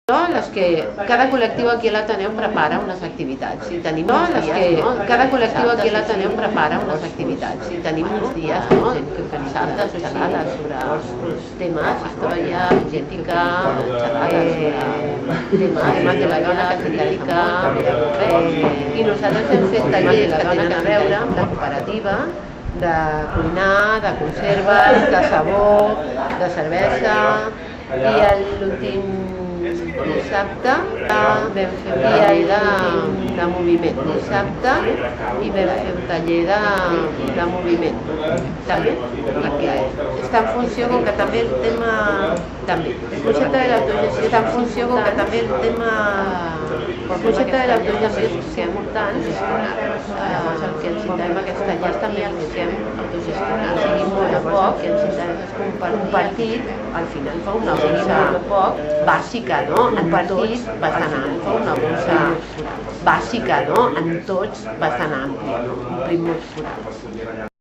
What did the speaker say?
Cada col·lectiu aquí a l'Ateneu prepara unes activitats. Cada col·lectiu aquí a l'Ateneu prepara unes activitats. I tenim uns dies gent que organitzada, xerrades sobre temes, història, genètica, temes de la dona catedràtica. I nosaltres hem fet tallers que tenen a veure amb la cooperativa, de cuinar, de conserves, de sabó, de cervesa. I l'últim dissabte vam fer un taller de moviment. Dissabte i vam fer un taller de moviment. També, perquè està en funció com que també el tema... El concepte de l'autogestió està en funció com que també el tema... El concepte de l'autogestió és important. Llavors el que ens intentem aquests tallers també el que autogestionar. O sigui, molt a poc, que ens intentem compartir, al final fa una bossa bàsica, no? En partit bastant ampli, fa una bossa bàsica, no? En tots bastant ampli, un prim molt forat.